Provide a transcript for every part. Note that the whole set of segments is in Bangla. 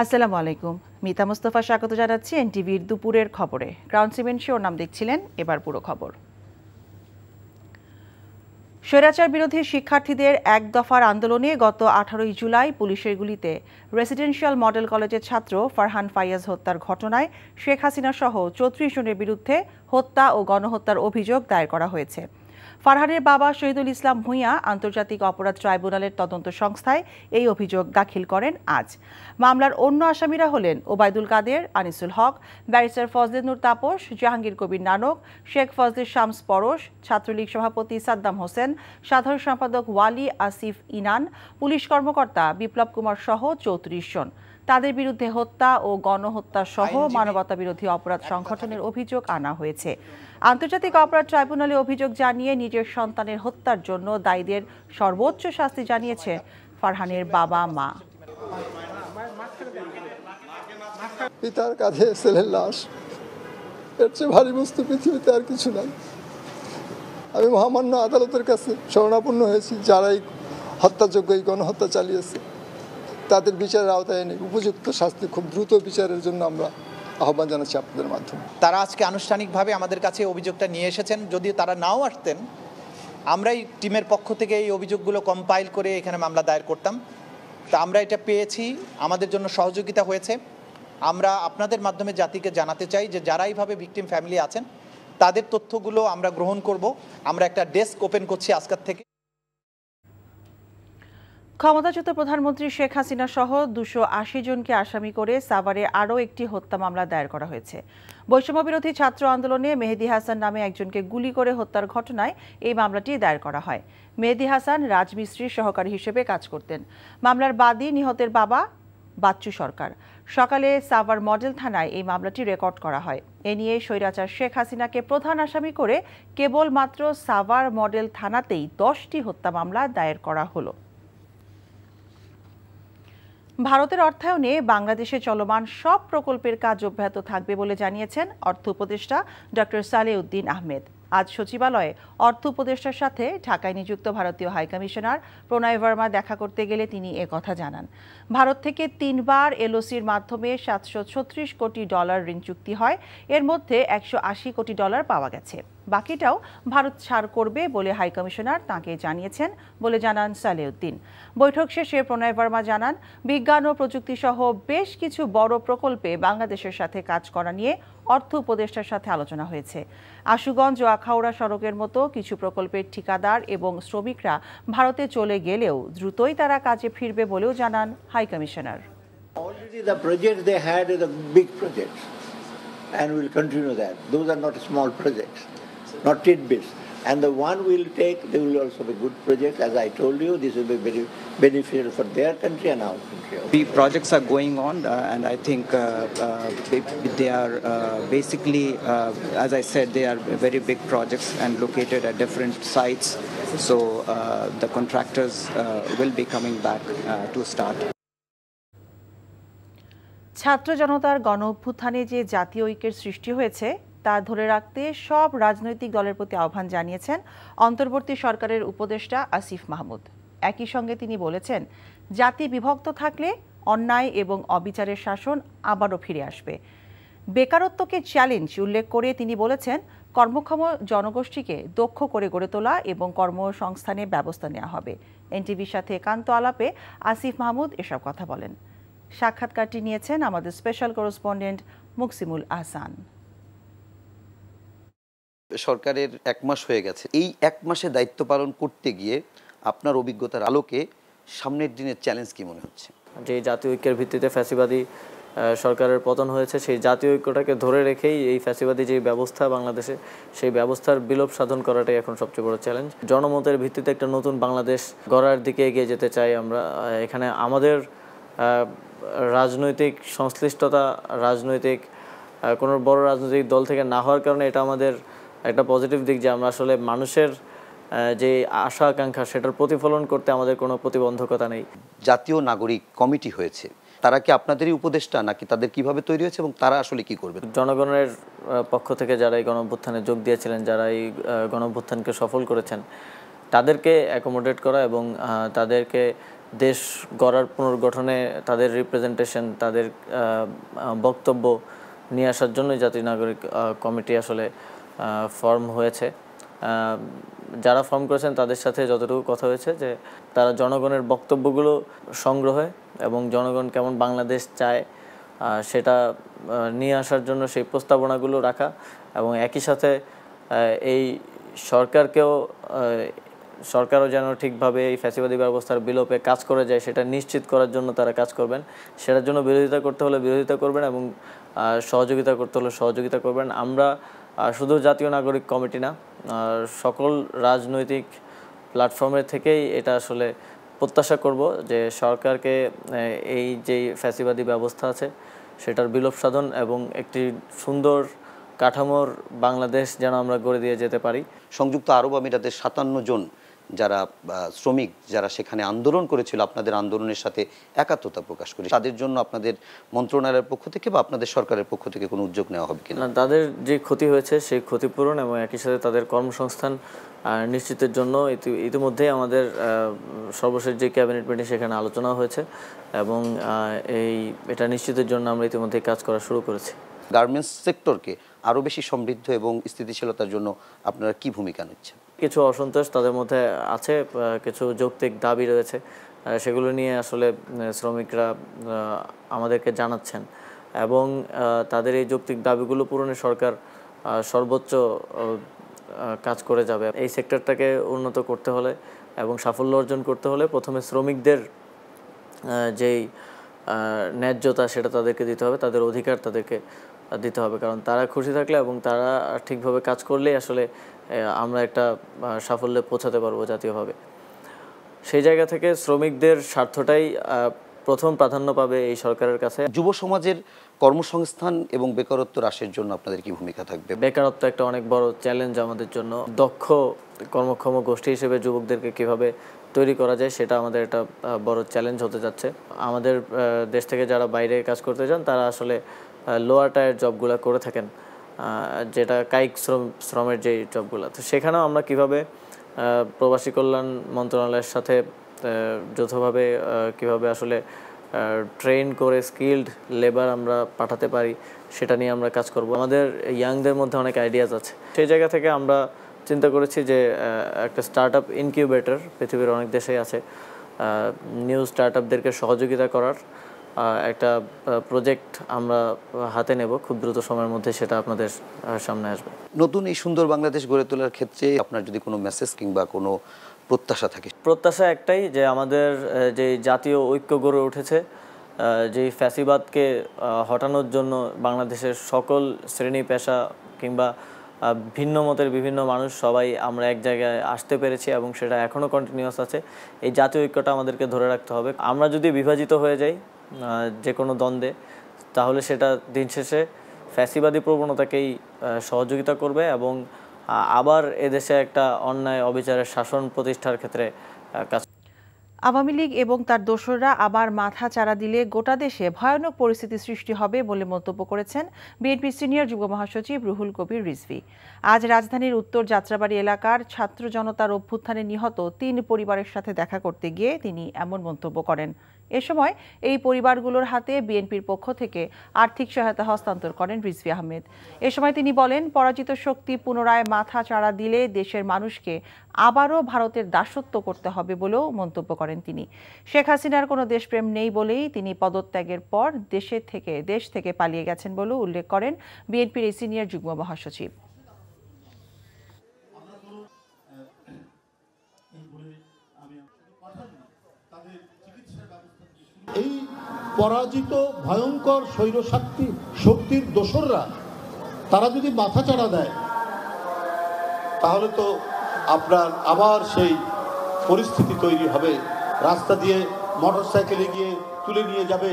আসসালামু আলাইকুম। মিতা মুস্তফা স্বাগত জানাচ্ছি এনটিভির দুপুরের খবরে। ক্রাউন সিমেন্ট শিরোনাম দেখছিলেন, এবার পুরো খবর। স্বৈরাচার বিরোধী শিক্ষার্থীদের এক দফার আন্দোলনে গত 18 জুলাই পুলিশের গুলিতে রেসিডেন্সিয়াল মডেল কলেজের ছাত্র ফারহান ফাইয়াজ হত্যার ঘটনায় শেখ হাসিনা সহ 34 জনের বিরুদ্ধে হত্যা ও গণহত্যার অভিযোগ দায়ের করা হয়েছে। ফারহানের বাবা শহীদুল ইসলাম ভূঁইয়া আন্তর্জাতিক অপরাধ ট্রাইব্যুনালের তদন্ত সংস্থায় এই অভিযোগ দাখিল করেন আজ। মামলার অন্য আসামিরা হলেন ওবায়দুল কাদের, আনিসুল হক, ব্যারিস্টার ফজলে নূর তাপস, জাহাঙ্গীর কবির নানক, শেখ ফজলে শামস পরশ, ছাত্রলীগ সভাপতি সাদ্দাম হোসেন, সাধারণ সম্পাদক ওয়ালি আসিফ ইনান, পুলিশ কর্মকর্তা বিপ্লব কুমার সহ 34 জন। তাদের বিরুদ্ধে হত্যা ও গণহত্যা সহ মানবতা বিরোধী অপরাধ সংগঠনের অভিযোগ আনা হয়েছে। আন্তর্জাতিক অপরাধ ট্রাইব্যুনালে অভিযোগ জানিয়ে নিজের সন্তানের হত্যার জন্য দায়ীদের সর্বোচ্চ শাস্তি জানিয়েছে ফারহানের বাবা মা। পিতার কাঁধে ছেলের লাশ, এর চেয়ে ভারী বস্তু পৃথিবীতে আর কিছু নাই। আমি মহামান্য আদালতের কাছে শরণাপন্ন হয়েছি, যারাই হত্যাযোগ্য এই গণহত্যা চালিয়েছে তাদের বিচারের আওতায় এনে উপযুক্ত শাস্তি খুব দ্রুত বিচারের জন্য আমরা আহ্বান জানাচ্ছি আপনাদের মাধ্যমে। তারা আজকে আনুষ্ঠানিকভাবে আমাদের কাছে অভিযোগটা নিয়ে এসেছেন। যদিও তারা নাও আসতেন, আমরাই টিমের পক্ষ থেকে এই অভিযোগগুলো কম্পাইল করে এখানে মামলা দায়ের করতাম। তা আমরা এটা পেয়েছি, আমাদের জন্য সহযোগিতা হয়েছে। আমরা আপনাদের মাধ্যমে জাতিকে জানাতে চাই যে যারা এইভাবে ভিকটিম ফ্যামিলি আছেন তাদের তথ্যগুলো আমরা গ্রহণ করব। আমরা একটা ডেস্ক ওপেন করছি আজকের থেকে। ক্ষমতাচ্যুত প্রধানমন্ত্রী শেখ হাসিনা সহ 280 জনকে আসামি করে সাভারে আরও একটি হত্যা মামলা দায়ের করা হয়েছে। বৈষম্যবিরোধী ছাত্র আন্দোলনে মেহেদী হাসান নামে একজনকে গুলি করে হত্যার ঘটনায় এই মামলাটি দায়ের করা হয়। মেহেদী হাসান রাজমিস্ত্রির সহকারী হিসেবে কাজ করতেন। মামলার বাদী নিহতের বাবা বাচ্চু সরকার। সকালে সাভার মডেল থানায় এই মামলাটি রেকর্ড করা হয়। এ নিয়ে স্বৈরাচার শেখ হাসিনাকে প্রধান আসামি করে কেবলমাত্র সাভার মডেল থানাতেই 10টি হত্যা মামলা দায়ের করা হলো। ভারতের অর্থায়নে বাংলাদেশে চলমান সব প্রকল্পের কাজ অব্যাহত থাকবে বলে জানিয়েছেন অর্থ উপদেষ্টা ডক্টর সালেউদ্দিন আহমেদ। আজ সচিবালয়ে অর্থ উপদেষ্টার সাথে ঢাকায় নিযুক্ত ভারতীয় হাইকমিশনার প্রণয় ভার্মা দেখা করতে গেলে তিনি একথা জানান। ভারত থেকে 3বার এলওসির মাধ্যমে $736 কোটি ঋণ চুক্তি হয়। এর মধ্যে $180 কোটি পাওয়া গেছে। বাকিটাও ভারত ছাড় করবে বলে হাইকমিশনার তাঁকে জানিয়েছেন বলে জানান সালেউদ্দিন। বৈঠক শেষে প্রণয় ভার্মা জানান, বিজ্ঞান ও প্রযুক্তি সহ বেশ কিছু বড় প্রকল্পে বাংলাদেশের সাথে কাজ করা নিয়ে অর্থ উপদেষ্টার সাথে আলোচনা হয়েছে। আশুগঞ্জ ও আখাউড়া সড়কের মতো কিছু প্রকল্পের ঠিকাদার এবং শ্রমিকরা ভারতে চলে গেলেও দ্রুতই তারা কাজে ফিরবে বলেও জানান high commissioner. Already the projects they had is a big projects and we'll continue that. Those are not small projects, not tidbits. And the one we'll take, they will also be good projects. As I told you, this will be very beneficial for their country and our country. The projects are going on and I think they are basically, as I said, they are very big projects and located at different sites. So the contractors will be coming back to start. ছাত্র জনতার গণ অভ্যুত্থানে যে জাতীয় ঐক্যের সৃষ্টি হয়েছে তা ধরে রাখতে সব রাজনৈতিক দলের প্রতি আহ্বান জানিয়েছেন অন্তর্বর্তী সরকারের উপদেষ্টা আসিফ মাহমুদ। একই সঙ্গে তিনি বলেছেন, জাতি বিভক্ত থাকলে অন্যায় এবং অবিচারের শাসন আবারও ফিরে আসবে। বেকারত্বকে চ্যালেঞ্জ উল্লেখ করে তিনি বলেছেন, কর্মক্ষম জনগোষ্ঠীকে দক্ষ করে গড়ে তোলা এবং কর্মসংস্থানের ব্যবস্থা নেওয়া হবে। এনটিভির সাথে একান্ত আলাপে আসিফ মাহমুদ এসব কথা বলেন। সাক্ষাৎকারটি নিয়েছেন আমাদের স্পেশাল করেসপন্ডেন্ট মুকসিমুল আহসান। সরকারের 1 মাস হয়ে গেছে। এই 1 মাসে দায়িত্ব পালন করতে গিয়ে আপনার অভিজ্ঞতার আলোকে সামনের দিনের চ্যালেঞ্জ কি মনে হচ্ছে? যে জাতীয় ঐক্যের ভিত্তিতে ফ্যাসিবাদী সরকারের পতন হয়েছে, সেই জাতীয় ঐক্যটাকে ধরে রেখেই এই ফ্যাসিবাদী যে ব্যবস্থা বাংলাদেশে, সেই ব্যবস্থার বিলোপ সাধন করাটাই এখন সবচেয়ে বড় চ্যালেঞ্জ। জনমতের ভিত্তিতে একটা নতুন বাংলাদেশ গড়ার দিকে এগিয়ে যেতে চাই আমরা। এখানে আমাদের রাজনৈতিক সংশ্লিষ্টতা, রাজনৈতিক কোনো বড় রাজনৈতিক দল থেকে না হওয়ার কারণে এটা আমাদের একটা পজিটিভ দিক যে আমরা আসলে মানুষের যে আশা আকাঙ্ক্ষা সেটার প্রতিফলন করতে আমাদের কোনো প্রতিবন্ধকতা নেই। জাতীয় নাগরিক কমিটি হয়েছে, তারা কি আপনাদেরই উপদেষ্টা নাকি তাদের কিভাবে তৈরি হয়েছে এবং তারা আসলে কি করবে? জনগণের পক্ষ থেকে যারা এই গণঅভ্যুত্থানে যোগ দিয়েছিলেন, যারা এই গণঅভ্যুত্থানকে সফল করেছেন, তাদেরকে অ্যাকোমোডেট করা এবং তাদেরকে দেশ গড়ার পুনর্গঠনে তাদের রিপ্রেজেন্টেশন, তাদের বক্তব্য নিয়ে আসার জন্যই জাতীয় নাগরিক কমিটি আসলে ফর্ম হয়েছে। যারা ফর্ম করেছেন তাদের সাথে যতটুকু কথা হয়েছে যে তারা জনগণের বক্তব্যগুলো সংগ্রহে এবং জনগণ কেমন বাংলাদেশ চায় সেটা নিয়ে আসার জন্য সেই প্রস্তাবনাগুলো রাখা, এবং একই সাথে এই সরকারও যেন ঠিকভাবে এই ফ্যাসিবাদী ব্যবস্থার বিলোপে কাজ করে যায় সেটা নিশ্চিত করার জন্য তারা কাজ করবেন। সেটার জন্য বিরোধিতা করতে হলে বিরোধিতা করবেন এবং সহযোগিতা করতে হলে সহযোগিতা করবেন। আমরা শুধু জাতীয় নাগরিক কমিটি না, সকল রাজনৈতিক প্ল্যাটফর্মের থেকেই এটা আসলে প্রত্যাশা করব যে সরকারকে এই যে ফ্যাসিবাদী ব্যবস্থা আছে সেটার বিলোপ সাধন এবং একটি সুন্দর কাঠামোর বাংলাদেশ যেন আমরা গড়ে দিয়ে যেতে পারি। সংযুক্ত আরব আমিরাতের 57 জন যারা শ্রমিক যারা সেখানে আন্দোলন করেছিল, আপনাদের আন্দোলনের সাথে একাত্মতা প্রকাশ করে, তাদের জন্য আপনাদের মন্ত্রণালয়ের পক্ষ থেকে বা আপনাদের সরকারের পক্ষ থেকে কোনো উদ্যোগ নেওয়া হবে কিনা? তাদের যে ক্ষতি হয়েছে সেই ক্ষতিপূরণ এবং একই সাথে তাদের কর্মসংস্থান নিশ্চিতের জন্য ইতিমধ্যেই আমাদের সর্বশেষ যে ক্যাবিনেট মিটিং সেখানে আলোচনা হয়েছে এবং এটা নিশ্চিতের জন্য আমরা ইতিমধ্যেই কাজ করা শুরু করেছি। গার্মেন্টস সেক্টরকে আরও বেশি সমৃদ্ধ এবং স্থিতিশীলতার জন্য আপনারা কি ভূমিকা নিচ্ছেন? কিছু অসন্তোষ তাদের মধ্যে আছে, কিছু যৌক্তিক দাবি রয়েছে, সেগুলো নিয়ে আসলে শ্রমিকরা আমাদেরকে জানাচ্ছেন এবং তাদের এই যৌক্তিক দাবিগুলো পূরণে সরকার সর্বোচ্চ কাজ করে যাবে। এই সেক্টরটাকে উন্নত করতে হলে এবং সাফল্য অর্জন করতে হলে প্রথমে শ্রমিকদের যেই ন্যায্যতা সেটা তাদেরকে দিতে হবে, তাদের অধিকার তাদেরকে দিতে হবে, কারণ তারা খুশি থাকলে এবং তারা ঠিকভাবে কাজ করলেই আসলে আমরা একটা সাফল্যে পৌঁছাতে পারবো জাতীয়ভাবে। সেই জায়গা থেকে শ্রমিকদের স্বার্থটাই প্রথম প্রাধান্য পাবে এই সরকারের কাছে। যুব সমাজের কর্মসংস্থান এবং বেকারত্ব হ্রাসের জন্য আপনাদের কি ভূমিকা থাকবে? বেকারত্ব একটা অনেক বড় চ্যালেঞ্জ আমাদের জন্য। দক্ষ কর্মক্ষম গোষ্ঠী হিসেবে যুবকদেরকে কিভাবে তৈরি করা যায় সেটা আমাদের একটা বড় চ্যালেঞ্জ হতে যাচ্ছে। আমাদের দেশ থেকে যারা বাইরে কাজ করতে যান তারা আসলে লোয়ার টায়ার জবগুলো করে থাকেন, যেটা কায়িক শ্রমের যে জবগুলো, তো সেখানেও আমরা কিভাবে প্রবাসী কল্যাণ মন্ত্রণালয়ের সাথে যৌথভাবে কিভাবে আসলে ট্রেন করে স্কিল্ড লেবার আমরা পাঠাতে পারি সেটা নিয়ে আমরা কাজ করব। আমাদের ইয়াংদের মধ্যে অনেক আইডিয়াজ আছে, সেই জায়গা থেকে আমরা চিন্তা করেছি যে একটা স্টার্ট আপ ইনকিউবেটর পৃথিবীর অনেক দেশেই আছে, নিউ স্টার্ট আপদেরকে সহযোগিতা করার একটা প্রজেক্ট আমরা হাতে নেব খুব দ্রুত সময়ের মধ্যে, সেটা আপনাদের সামনে আসবে। নতুন এই সুন্দর বাংলাদেশ গড়ে তোলার ক্ষেত্রে আপনার যদি কোনো মেসেজ কিংবা কোনো প্রত্যাশা থাকে? প্রত্যাশা একটাই, যে আমাদের যে জাতীয় ঐক্য গড়ে উঠেছে, যে ফ্যাসিবাদকে হটানোর জন্য বাংলাদেশের সকল শ্রেণী পেশা কিংবা ভিন্ন মতের বিভিন্ন মানুষ সবাই আমরা এক জায়গায় আসতে পেরেছি এবং সেটা এখনও কন্টিনিউয়াস আছে। এই জাতীয় ঐক্যটা আমাদেরকে ধরে রাখতে হবে। আমরা যদি বিভাজিত হয়ে যাই যে কোনো দ্বন্দ্বে, তাহলে সেটা দিন শেষে ফ্যাসিবাদী প্রবণতাকেই সহযোগিতা করবে এবং আবার এদেশে একটা অন্যায় অবিচারের শাসন প্রতিষ্ঠার ক্ষেত্রে কাজ। আওয়ামী লীগ এবং তার দোসররা আবার মাথা চাড়া দিলে গোটা দেশে ভয়ানক পরিস্থিতি সৃষ্টি হবে বলে মন্তব্য করেছেন বিএনপির সিনিয়র যুগ্ম মহাসচিব রুহুল কবির রিজভী। আজ রাজধানীর উত্তর যাত্রাবাড়ি এলাকার ছাত্র জনতার অভ্যুত্থানে নিহত ৩ পরিবারের সাথে দেখা করতে গিয়ে তিনি এমন মন্তব্য করেন। এ সময় এই পরিবারগুলোর হাতে বিএনপির পক্ষ থেকে আর্থিক সহায়তা হস্তান্তর করেন রিজভী আহমেদ। এ সময় তিনি বলেন, পরাজিত শক্তি পুনরায় মাথা চাড়া দিলে দেশের মানুষকে আবারও ভারতের দাসত্ব করতে হবে বলেও মন্তব্য করেন তিনি। শেখ হাসিনার কোনো দেশপ্রেম নেই বলেই তিনি পদত্যাগের পর দেশ থেকে পালিয়ে গেছেন বলেও উল্লেখ করেন বিএনপির এই সিনিয়র যুগ্ম মহাসচিব। এই পরাজিত ভয়ঙ্কর শক্তির দোসররা তারা যদি মাথাচাড়া দেয় তাহলে তো আপনার আবার সেই পরিস্থিতি তৈরি হবে। রাস্তা দিয়ে মোটরসাইকেলে গিয়ে তুলে নিয়ে যাবে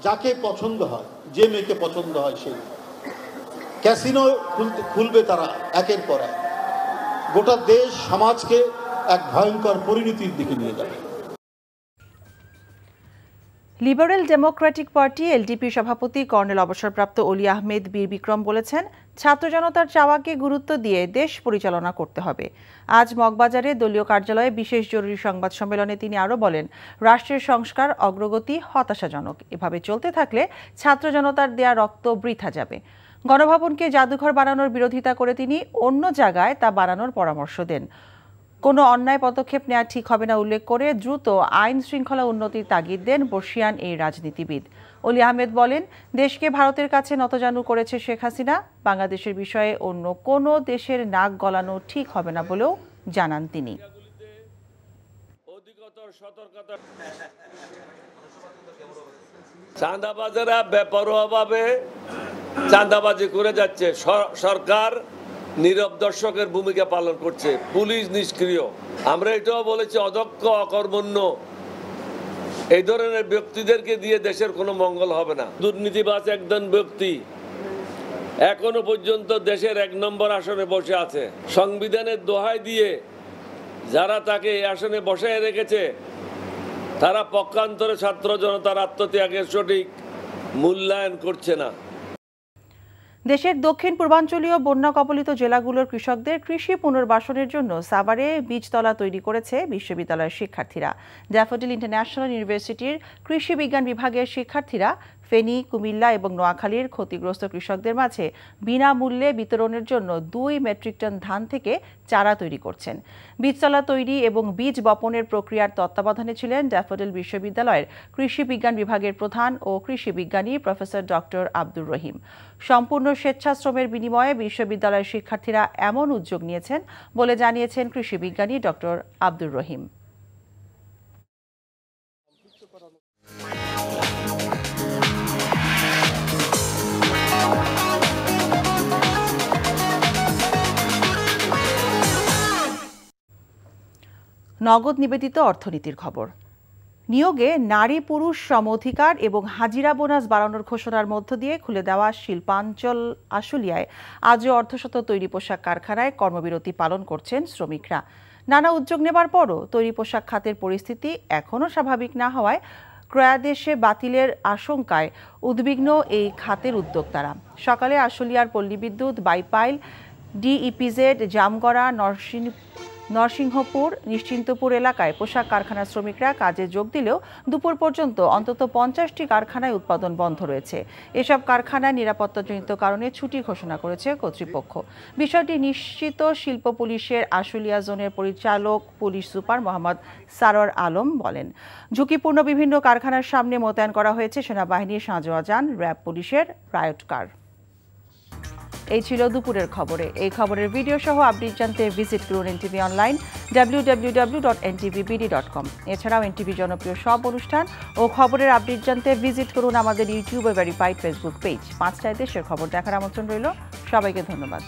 যাকে পছন্দ হয়, যে মেয়েকে পছন্দ হয় সেই। ক্যাসিনো খুলবে তারা একের পর এক। গোটা দেশ সমাজকে এক ভয়ঙ্কর পরিণতির দিকে নিয়ে যাবে। লিবারেল ডেমোক্রেটিক পার্টি এলডিপি সভাপতি কর্নেল অবসরপ্রাপ্ত অলি আহমেদ বীর বিক্রম বলেছেন, ছাত্র জনতার চাওয়াকে গুরুত্ব দিয়ে দেশ পরিচালনা করতে হবে। আজ মগবাজারে দলীয় কার্যালয়ে বিশেষ জরুরি সংবাদ সম্মেলনে তিনি আরও বলেন, রাষ্ট্রের সংস্কার অগ্রগতি হতাশাজনক। এভাবে চলতে থাকলে ছাত্র জনতার দেয়া রক্ত বৃথা যাবে। গণভবনকে জাদুঘর বানানোর বিরোধিতা করে তিনি অন্য জায়গায় তা বানানোর পরামর্শ দেন। কোনো অন্যায় পদক্ষেপ নেওয়া ঠিক হবে না উল্লেখ করে দ্রুত আইন শৃঙ্খলা উন্নতির তাগিদ দেন বর্ষিয়ান এই রাজনীতিবিদ। অলি আহমেদ বলেন, দেশকে ভারতের কাছে নতজানু করেছে শেখ হাসিনা। বাংলাদেশের বিষয়ে অন্য কোনো দেশের নাক গলানো ঠিক হবে না বলেও জানান তিনি। চাঁদাবাজেরা বেপরোয়াভাবে চাঁদাবাজি করে যাচ্ছে, সরকার নীরব দর্শকের ভূমিকা পালন করছে, পুলিশ নিষ্ক্রিয়। আমরা এটাও বলেছি, অদক্ষ অকর্মণ্য এই ধরনের ব্যক্তিদেরকে দিয়ে দেশের কোনো মঙ্গল হবে না। দুর্নীতিবাজ একজন ব্যক্তি এখনো পর্যন্ত দেশের 1 নম্বর আসনে বসে আছে। সংবিধানের দোহাই দিয়ে যারা তাকে এই আসনে বসায় রেখেছে, তারা পক্ষান্তরে ছাত্র জনতার আত্মত্যাগের সঠিক মূল্যায়ন করছে না। দেশের দক্ষিণ পূর্বাঞ্চলীয় বন্যা কবলিত জেলাগুলোর কৃষকদের কৃষি পুনর্বাসনের জন্য সাভারে বীজতলা তৈরি করেছে বিশ্ববিদ্যালয়ের শিক্ষার্থীরা। ড্যাফোডিল ইন্টারন্যাশনাল ইউনিভার্সিটির কৃষি বিজ্ঞান বিভাগের শিক্ষার্থীরা ফেনী, কুমিল্লা এবং নোয়াখালীর ক্ষতিগ্রস্ত কৃষকদের মাঝে বিনামূল্যে বিতরণের জন্য 2 মেট্রিক টন ধান থেকে চারা তৈরি করছেন। বীজতলা তৈরি এবং বীজ বপনের প্রক্রিয়ার তত্ত্বাবধানে ছিলেন ড্যাফোডিল বিশ্ববিদ্যালয়ের কৃষি বিজ্ঞান বিভাগের প্রধান ও কৃষি বিজ্ঞানী প্রফেসর ডক্টর আব্দুর রহিম। সম্পূর্ণ স্বেচ্ছাশ্রমের বিনিময়ে বিশ্ববিদ্যালয়ের শিক্ষার্থীরা এমন উদ্যোগ নিয়েছেন বলে জানিয়েছেন কৃষি বিজ্ঞানী ডক্টর আব্দুর রহিম। নগদ নিবেদিত অর্থনীতির খবর। নিয়োগে নারী পুরুষ সম অধিকার এবং হাজিরা বোনাস বাড়ানোর ঘোষণার মধ্য দিয়ে খুলে দেওয়া শিল্পাঞ্চল আশুলিয়ায় আজও অর্ধশত তৈরি পোশাক কারখানায় কর্মবিরতি পালন করছেন শ্রমিকরা। নানা উদ্যোগ নেবার পরও তৈরি পোশাক খাতের পরিস্থিতি এখনও স্বাভাবিক না হওয়ায় ক্রয়াদেশে বাতিলের আশঙ্কায় উদ্বিগ্ন এই খাতের উদ্যোক্তারা। সকালে আশুলিয়ার পল্লী বিদ্যুৎ, বাইপাইল, ডিইপিজেড, জামগড়া, নরসিংহপুর, নিশ্চিন্তপুর এলাকায় পোশাক কারখানার শ্রমিকরা কাজে যোগ দিলেও দুপুর পর্যন্ত অন্তত 50টি কারখানায় উৎপাদন বন্ধ রয়েছে। এসব কারখানায় নিরাপত্তাজনিত কারণে ছুটি ঘোষণা করেছে কর্তৃপক্ষ। বিষয়টি নিশ্চিত শিল্প পুলিশের আশুলিয়া জোনের পরিচালক পুলিশ সুপার মোহাম্মদ সারোয়ার আলম বলেন, ঝুঁকিপূর্ণ বিভিন্ন কারখানার সামনে মোতায়েন করা হয়েছে সেনাবাহিনীর সাঁজোয়া যান, র্যাব, পুলিশের রায়ট কার। এই ছিল দুপুরের খবরে। এই খবরের ভিডিও সহ আপডেট জানতে ভিজিট করুন এনটিভি অনলাইন www.ntvbd.com। এছাড়াও এনটিভি জনপ্রিয় সব অনুষ্ঠান ও খবরের আপডেট জানতে ভিজিট করুন আমাদের ইউটিউব ও ভেরিফাইড ফেসবুক পেজ। 5টায় দেশের খবর দেখার আমন্ত্রণ রইল। সবাইকে ধন্যবাদ।